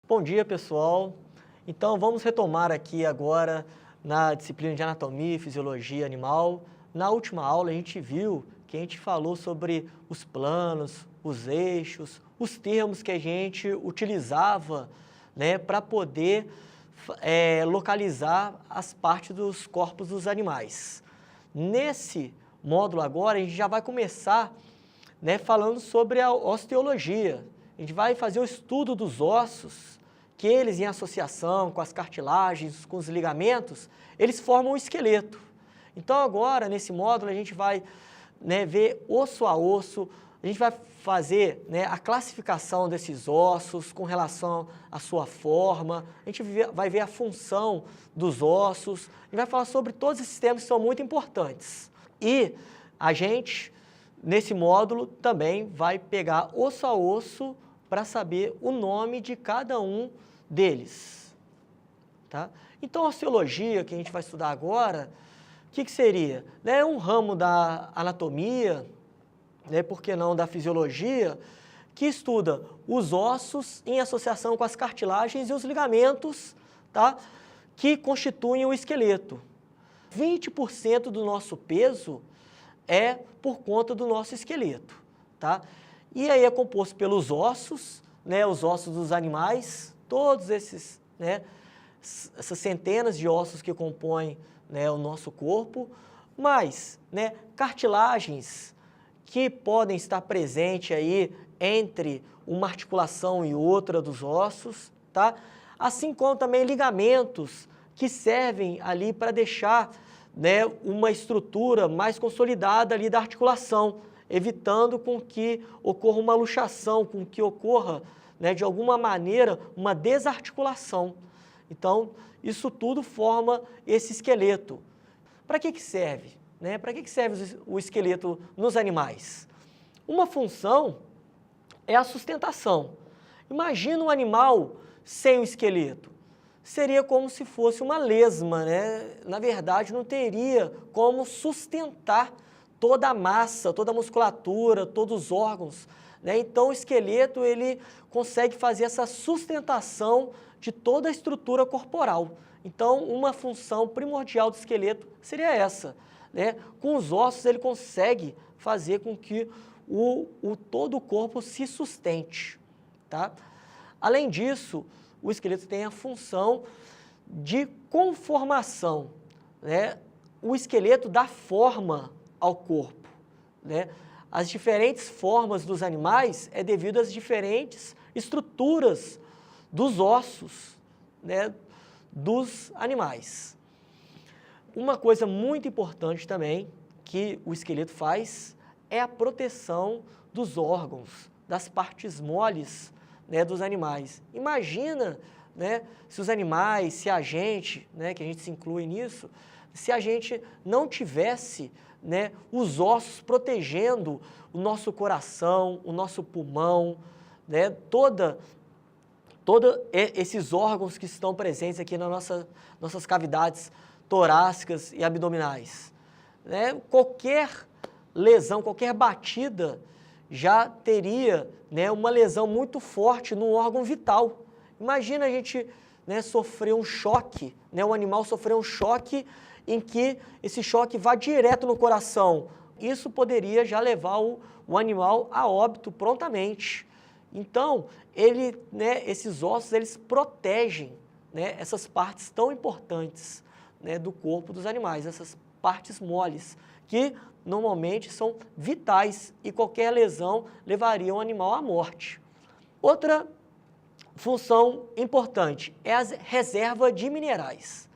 Bom dia, pessoal. Então, vamos retomar aqui agora na disciplina de Anatomia e Fisiologia Animal. Na última aula, a gente viu que a gente falou sobre os planos, os eixos, os termos que a gente utilizava, né, para poder localizar as partes dos corpos dos animais. Nesse módulo agora, a gente já vai começar, né, falando sobre a osteologia. A gente vai fazer o estudo dos ossos, que eles, em associação com as cartilagens, com os ligamentos, eles formam o esqueleto. Então, agora, nesse módulo, a gente vai, né, ver osso a osso, a gente vai fazer, né, a classificação desses ossos com relação à sua forma, a gente vai ver a função dos ossos, a gente vai falar sobre todos esses temas que são muito importantes. E a gente, nesse módulo, também vai pegar osso a osso para saber o nome de cada um deles. Tá? Então, a osteologia, que a gente vai estudar agora, o que seria? É um ramo da anatomia, né, por que não da fisiologia, que estuda os ossos em associação com as cartilagens e os ligamentos, tá, que constituem o esqueleto. 20% do nosso peso é por conta do nosso esqueleto. Tá? E aí é composto pelos ossos, né, os ossos dos animais, todos esses, né, essas centenas de ossos que compõem, né, o nosso corpo, mais, né, cartilagens que podem estar presentes aí entre uma articulação e outra dos ossos, tá? Assim como também ligamentos que servem ali para deixar, né, uma estrutura mais consolidada ali da articulação, evitando com que ocorra uma luxação, com que ocorra, né, de alguma maneira, uma desarticulação. Então, isso tudo forma esse esqueleto. Para que serve? Né? Para que serve o esqueleto nos animais? Uma função é a sustentação. Imagina um animal sem o esqueleto. Seria como se fosse uma lesma, né? Na verdade, não teria como sustentar toda a massa, toda a musculatura, todos os órgãos, né? Então, o esqueleto ele consegue fazer essa sustentação de toda a estrutura corporal. Então, uma função primordial do esqueleto seria essa, né? Com os ossos, ele consegue fazer com que todo o corpo se sustente. Tá? Além disso, o esqueleto tem a função de conformação, né? O esqueleto dá forma ao corpo, né? As diferentes formas dos animais é devido às diferentes estruturas dos ossos, né, dos animais. Uma coisa muito importante também que o esqueleto faz é a proteção dos órgãos, das partes moles, né, dos animais. Imagina, né, se os animais, se a gente, né, que a gente se inclui nisso, se a gente não tivesse, né, os ossos protegendo o nosso coração, o nosso pulmão, né, todos esses órgãos que estão presentes aqui nas nossas cavidades torácicas e abdominais. Né? Qualquer lesão, qualquer batida já teria, né, uma lesão muito forte no órgão vital. Imagina a gente, né, sofrer um choque, né, um animal sofrer um choque em que esse choque vá direto no coração. Isso poderia já levar o animal a óbito prontamente. Então, esses ossos, eles protegem, né, essas partes tão importantes, né, do corpo dos animais, essas partes moles, que normalmente são vitais e qualquer lesão levaria o animal à morte. Outra função importante é a reserva de minerais.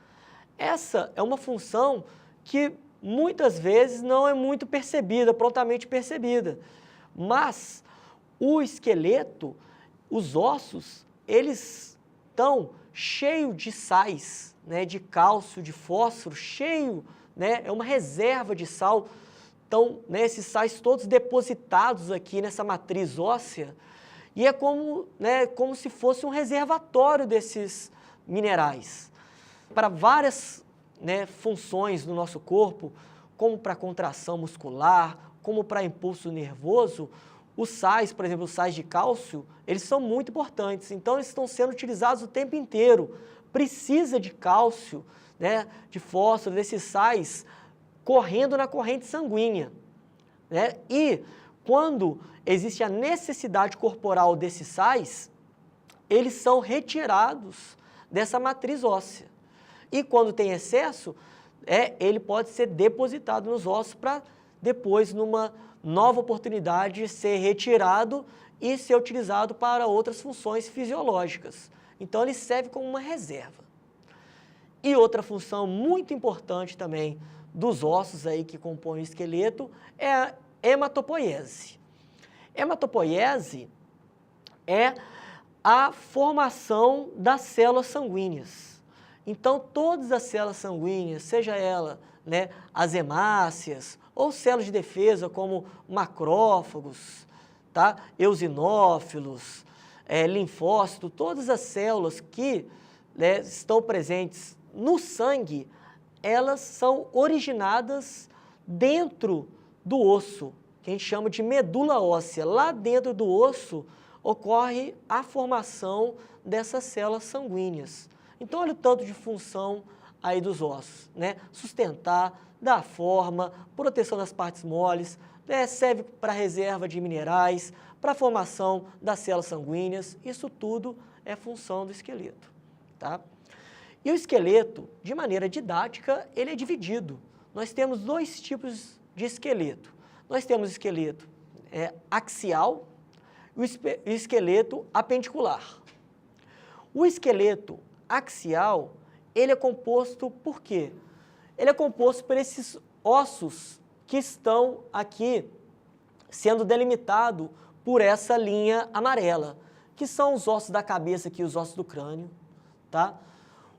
Essa é uma função que muitas vezes não é muito percebida, prontamente percebida, mas o esqueleto, os ossos, eles estão cheios de sais, né, de cálcio, de fósforo, cheio, né, é uma reserva de sal. Então, né, esses sais todos depositados aqui nessa matriz óssea, e é como, né, como se fosse um reservatório desses minerais. Para várias, né, funções do nosso corpo, como para contração muscular, como para impulso nervoso, os sais, por exemplo, os sais de cálcio, eles são muito importantes, então eles estão sendo utilizados o tempo inteiro. Precisa de cálcio, né, de fósforo, desses sais, correndo na corrente sanguínea, né? E quando existe a necessidade corporal desses sais, eles são retirados dessa matriz óssea. E quando tem excesso, ele pode ser depositado nos ossos para depois, numa nova oportunidade, ser retirado e ser utilizado para outras funções fisiológicas. Então, ele serve como uma reserva. E outra função muito importante também dos ossos aí que compõem o esqueleto é a hematopoiese. Hematopoiese é a formação das células sanguíneas. Então, todas as células sanguíneas, seja ela, né, as hemácias ou células de defesa como macrófagos, tá, eosinófilos, linfócitos, todas as células que, né, estão presentes no sangue, elas são originadas dentro do osso, que a gente chama de medula óssea. Lá dentro do osso ocorre a formação dessas células sanguíneas. Então, olha o tanto de função aí dos ossos, né? Sustentar, dar forma, proteção das partes moles, né? Serve para reserva de minerais, para a formação das células sanguíneas. Isso tudo é função do esqueleto, tá? E o esqueleto, de maneira didática, ele é dividido. Nós temos dois tipos de esqueleto. Nós temos o esqueleto axial e o esqueleto apendicular. O esqueleto axial, ele é composto por quê? Ele é composto por esses ossos que estão aqui sendo delimitados por essa linha amarela, que são os ossos da cabeça aqui, os ossos do crânio, tá?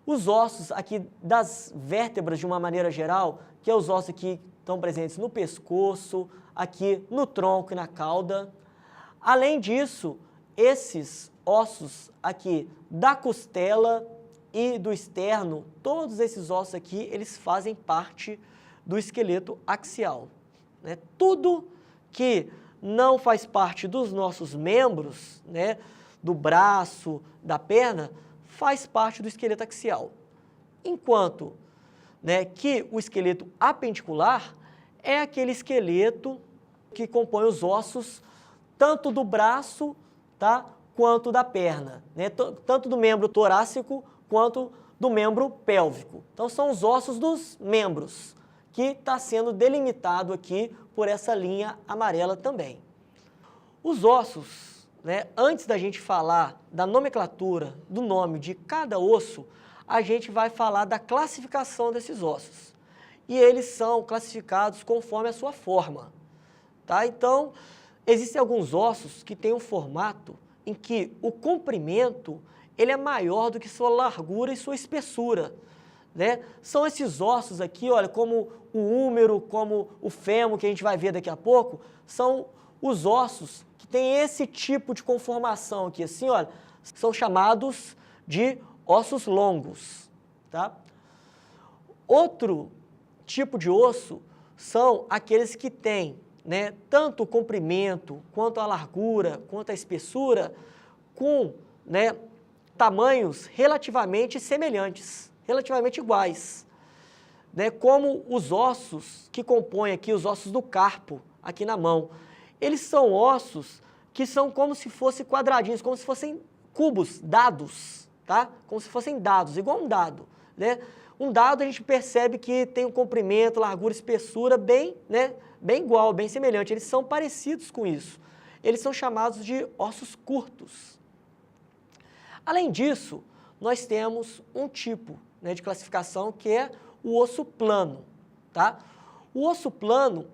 Os ossos aqui das vértebras, de uma maneira geral, que é os ossos que estão presentes no pescoço, aqui no tronco e na cauda. Além disso, esses ossos aqui da costela e do externo, todos esses ossos aqui, eles fazem parte do esqueleto axial, né? Tudo que não faz parte dos nossos membros, né, do braço, da perna, faz parte do esqueleto axial. Enquanto, né, que o esqueleto apendicular é aquele esqueleto que compõe os ossos tanto do braço, tá, quanto da perna, né, tanto do membro torácico quanto do membro pélvico. Então, são os ossos dos membros, que está sendo delimitado aqui por essa linha amarela também. Os ossos, né, antes da gente falar da nomenclatura, do nome de cada osso, a gente vai falar da classificação desses ossos. E eles são classificados conforme a sua forma, tá? Então, existem alguns ossos que têm um formato em que o comprimento ele é maior do que sua largura e sua espessura, né? São esses ossos aqui, olha, como o húmero, como o fêmur, que a gente vai ver daqui a pouco, são os ossos que têm esse tipo de conformação aqui, assim, olha, são chamados de ossos longos, tá? Outro tipo de osso são aqueles que têm, né, tanto o comprimento, quanto a largura, quanto a espessura, com, né, tamanhos relativamente semelhantes, relativamente iguais, né, como os ossos que compõem aqui, os ossos do carpo, aqui na mão. Eles são ossos que são como se fossem quadradinhos, como se fossem cubos, dados, tá? Como se fossem dados, igual um dado, né? Um dado a gente percebe que tem um comprimento, largura, espessura bem, né, bem igual, bem semelhante. Eles são parecidos com isso. Eles são chamados de ossos curtos. Além disso, nós temos um tipo, né, de classificação que é o osso plano, tá? O osso plano,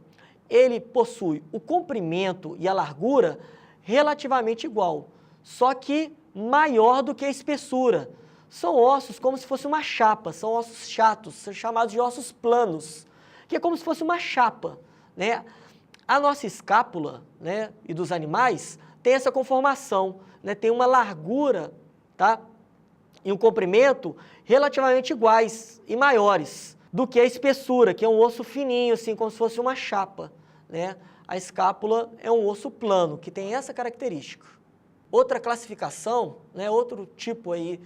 ele possui o comprimento e a largura relativamente igual, só que maior do que a espessura. São ossos como se fosse uma chapa, são ossos chatos, são chamados de ossos planos, que é como se fosse uma chapa, né? A nossa escápula, né, e dos animais tem essa conformação, né? Tem uma largura, tá, e um comprimento relativamente iguais e maiores do que a espessura, que é um osso fininho, assim, como se fosse uma chapa, né? a escápula é um osso plano, que tem essa característica. Outra classificação, né, outro tipo aí,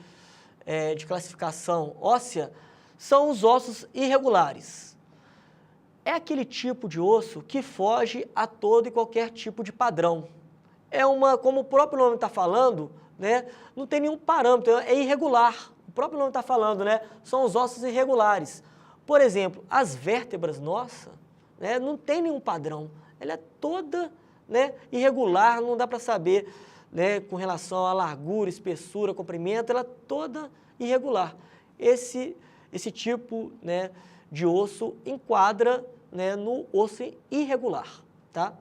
de classificação óssea, são os ossos irregulares. É aquele tipo de osso que foge a todo e qualquer tipo de padrão. Como o próprio nome está falando, né, não tem nenhum parâmetro, é irregular. O próprio nome está falando, né, são os ossos irregulares. Por exemplo, as vértebras nossas, né, não tem nenhum padrão. Ela é toda, né, irregular, não dá para saber, né, com relação à largura, espessura, comprimento, ela é toda irregular. Esse tipo, né, de osso enquadra, né, no osso irregular, tá?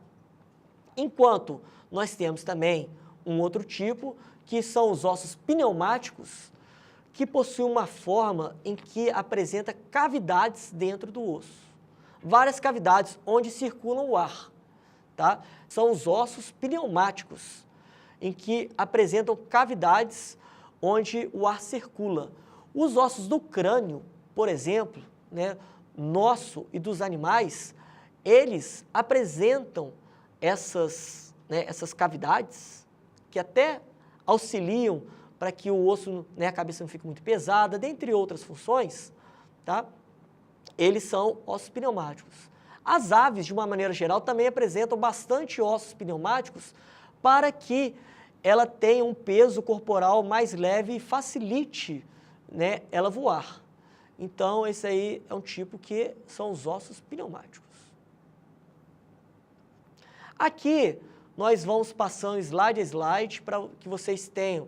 Enquanto nós temos também um outro tipo, que são os ossos pneumáticos, que possuem uma forma em que apresenta cavidades dentro do osso. Várias cavidades onde circulam o ar, tá? São os ossos pneumáticos, em que apresentam cavidades onde o ar circula. Os ossos do crânio, por exemplo, né, nosso e dos animais, eles apresentam essas cavidades que até auxiliam para que o osso, né, a cabeça não fique muito pesada, dentre outras funções, tá? Eles são ossos pneumáticos. As aves, de uma maneira geral, também apresentam bastante ossos pneumáticos para que ela tenha um peso corporal mais leve e facilite, né, ela voar. Então, esse aí é um tipo que são os ossos pneumáticos. Aqui, nós vamos passando slide a slide para que vocês tenham,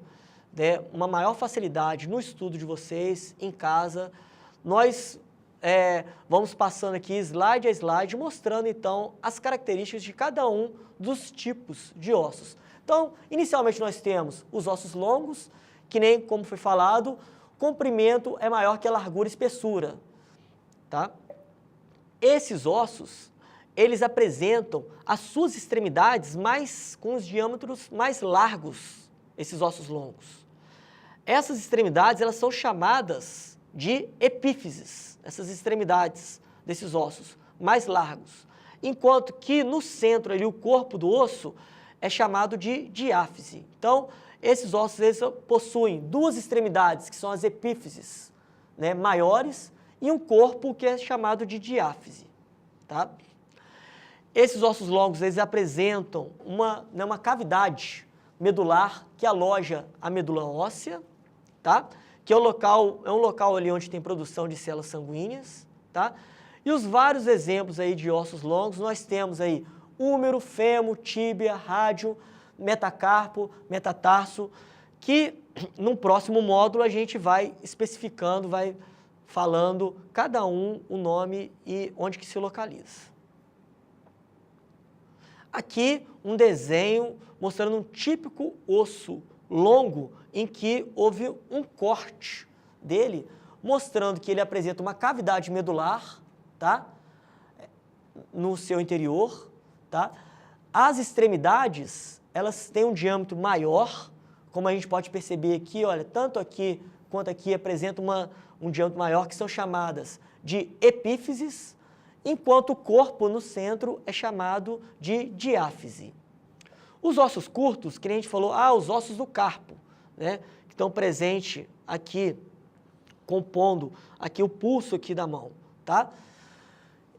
né, uma maior facilidade no estudo de vocês, em casa. Nós vamos passando aqui slide a slide, mostrando, então, as características de cada um dos tipos de ossos. Então, inicialmente nós temos os ossos longos, que nem como foi falado, comprimento é maior que a largura e espessura, tá? Esses ossos, eles apresentam as suas extremidades com os diâmetros mais largos, esses ossos longos. Essas extremidades, elas são chamadas de epífises, essas extremidades desses ossos mais largos, enquanto que no centro ali, o corpo do osso, é chamado de diáfise. Então, esses ossos eles possuem duas extremidades, que são as epífises, né, maiores, e um corpo que é chamado de diáfise, tá? Esses ossos longos, eles apresentam uma cavidade medular que aloja a medula óssea, tá? Que é um local ali onde tem produção de células sanguíneas, tá? E os vários exemplos aí de ossos longos, nós temos aí húmero, fêmur, tíbia, rádio, metacarpo, metatarso, que num próximo módulo a gente vai especificando, vai falando cada um o nome e onde que se localiza. Aqui um desenho mostrando um típico osso longo em que houve um corte dele, mostrando que ele apresenta uma cavidade medular, tá? No seu interior, tá? As extremidades, elas têm um diâmetro maior, como a gente pode perceber aqui, olha, tanto aqui quanto aqui apresentam um diâmetro maior, que são chamadas de epífises, enquanto o corpo no centro é chamado de diáfise. Os ossos curtos, que a gente falou, os ossos do carpo, né, que estão presentes aqui, compondo aqui o pulso aqui da mão, tá?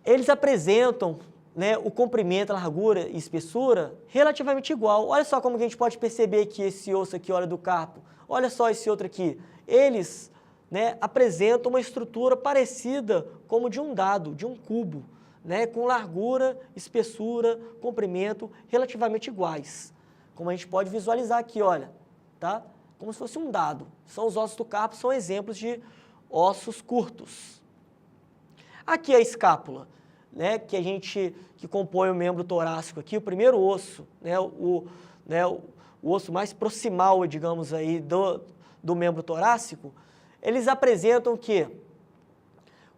Eles apresentam, né, o comprimento, a largura e espessura relativamente igual. Olha só como que a gente pode perceber que esse osso aqui, olha, do carpo, olha só esse outro aqui, eles, né, apresentam uma estrutura parecida como de um dado, de um cubo, né, com largura, espessura, comprimento relativamente iguais. Como a gente pode visualizar aqui, olha, tá? Como se fosse um dado. São os ossos do carpo, são exemplos de ossos curtos. Aqui a escápula, né, que compõe o membro torácico aqui, o primeiro osso, né, o osso mais proximal, digamos aí, do membro torácico, eles apresentam o quê?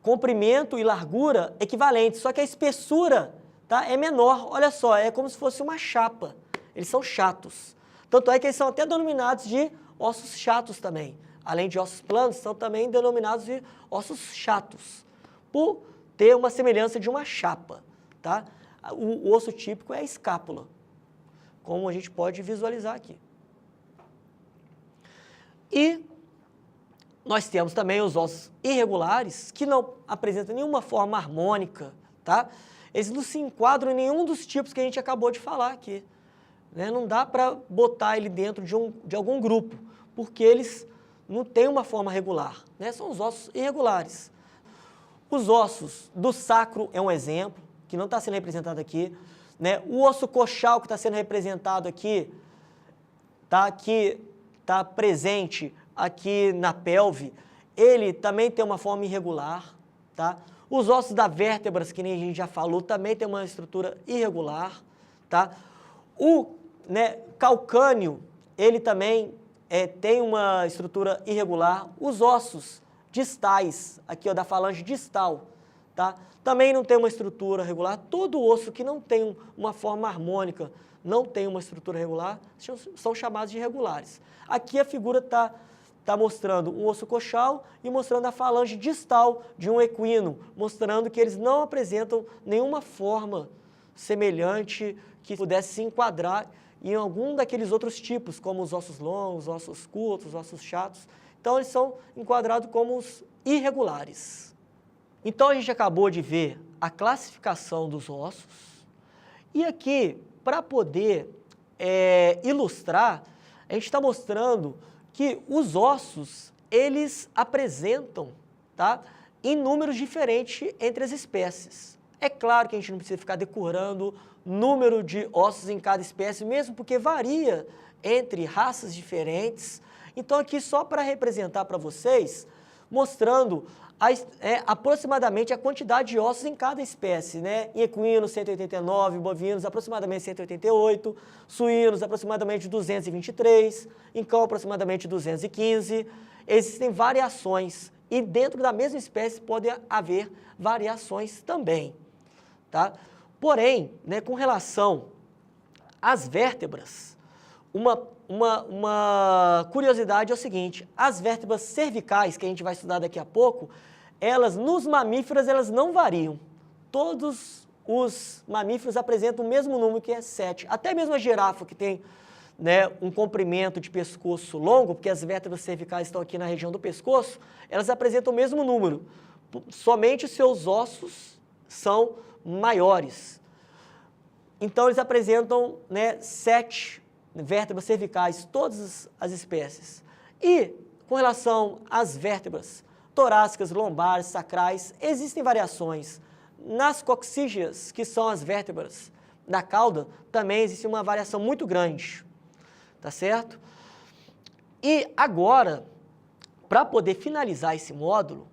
Comprimento e largura equivalentes, só que a espessura, tá, é menor. Olha só, é como se fosse uma chapa. Eles são chatos. Tanto é que eles são até denominados de ossos chatos também. Além de ossos planos, são também denominados de ossos chatos, por ter uma semelhança de uma chapa, tá? O osso típico é a escápula, como a gente pode visualizar aqui. E nós temos também os ossos irregulares, que não apresentam nenhuma forma harmônica, tá? Eles não se enquadram em nenhum dos tipos que a gente acabou de falar aqui, né? Não dá para botar ele dentro de algum grupo, porque eles não têm uma forma regular, né? São os ossos irregulares. Os ossos do sacro é um exemplo, que não está sendo representado aqui, né? O osso coxal que está sendo representado aqui, está presente aqui na pelve, ele também tem uma forma irregular, tá? Os ossos da vértebras, que nem a gente já falou, também tem uma estrutura irregular, tá? O calcâneo, ele também tem uma estrutura irregular. Os ossos distais, aqui ó, da falange distal, tá? Também não tem uma estrutura regular. Todo osso que não tem uma forma harmônica, não tem uma estrutura regular, são chamados de irregulares. Aqui a figura está mostrando um osso coxal e mostrando a falange distal de um equino, mostrando que eles não apresentam nenhuma forma semelhante que pudesse se enquadrar em algum daqueles outros tipos, como os ossos longos, ossos curtos, ossos chatos. Então, eles são enquadrados como os irregulares. Então, a gente acabou de ver a classificação dos ossos. E aqui, para poder ilustrar, a gente está mostrando que os ossos, eles apresentam, tá, em números diferentes entre as espécies. É claro que a gente não precisa ficar decorando número de ossos em cada espécie, mesmo porque varia entre raças diferentes. Então, aqui só para representar para vocês, mostrando aproximadamente a quantidade de ossos em cada espécie, né? Em equinos, 189, bovinos, aproximadamente 188, suínos, aproximadamente 223, em cão, aproximadamente 215. Existem variações e dentro da mesma espécie pode haver variações também, tá? Porém, né, com relação às vértebras, uma curiosidade é o seguinte: as vértebras cervicais, que a gente vai estudar daqui a pouco, elas, nos mamíferos, elas não variam. Todos os mamíferos apresentam o mesmo número, que é 7. Até mesmo a girafa, que tem, né, um comprimento de pescoço longo, porque as vértebras cervicais estão aqui na região do pescoço, elas apresentam o mesmo número. Somente os seus ossos são maiores. Então, eles apresentam, né, 7 vértebras cervicais, todas as espécies. E, com relação às vértebras torácicas, lombares, sacrais, existem variações. Nas coxígeas, que são as vértebras da cauda, também existe uma variação muito grande, tá certo? E agora, para poder finalizar esse módulo,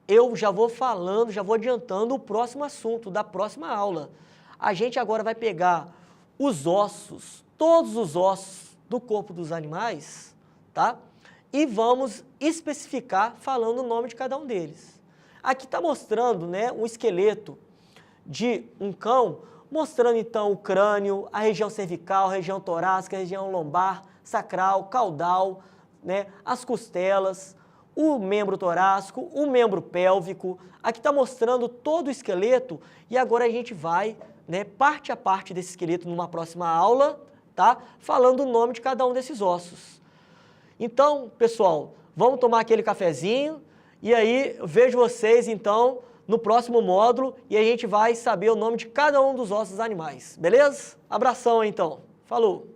eu já vou falando, já vou adiantando o próximo assunto da próxima aula. A gente agora vai pegar os ossos, todos os ossos do corpo dos animais, tá? E vamos especificar falando o nome de cada um deles. Aqui está mostrando, né, um esqueleto de um cão, mostrando então o crânio, a região cervical, a região torácica, a região lombar, sacral, caudal, né, as costelas, o membro torácico, o membro pélvico. Aqui está mostrando todo o esqueleto e agora a gente vai, né, parte a parte desse esqueleto numa próxima aula, tá? Falando o nome de cada um desses ossos. Então, pessoal, vamos tomar aquele cafezinho e aí eu vejo vocês, então, no próximo módulo e a gente vai saber o nome de cada um dos ossos animais, beleza? Abração, então. Falou!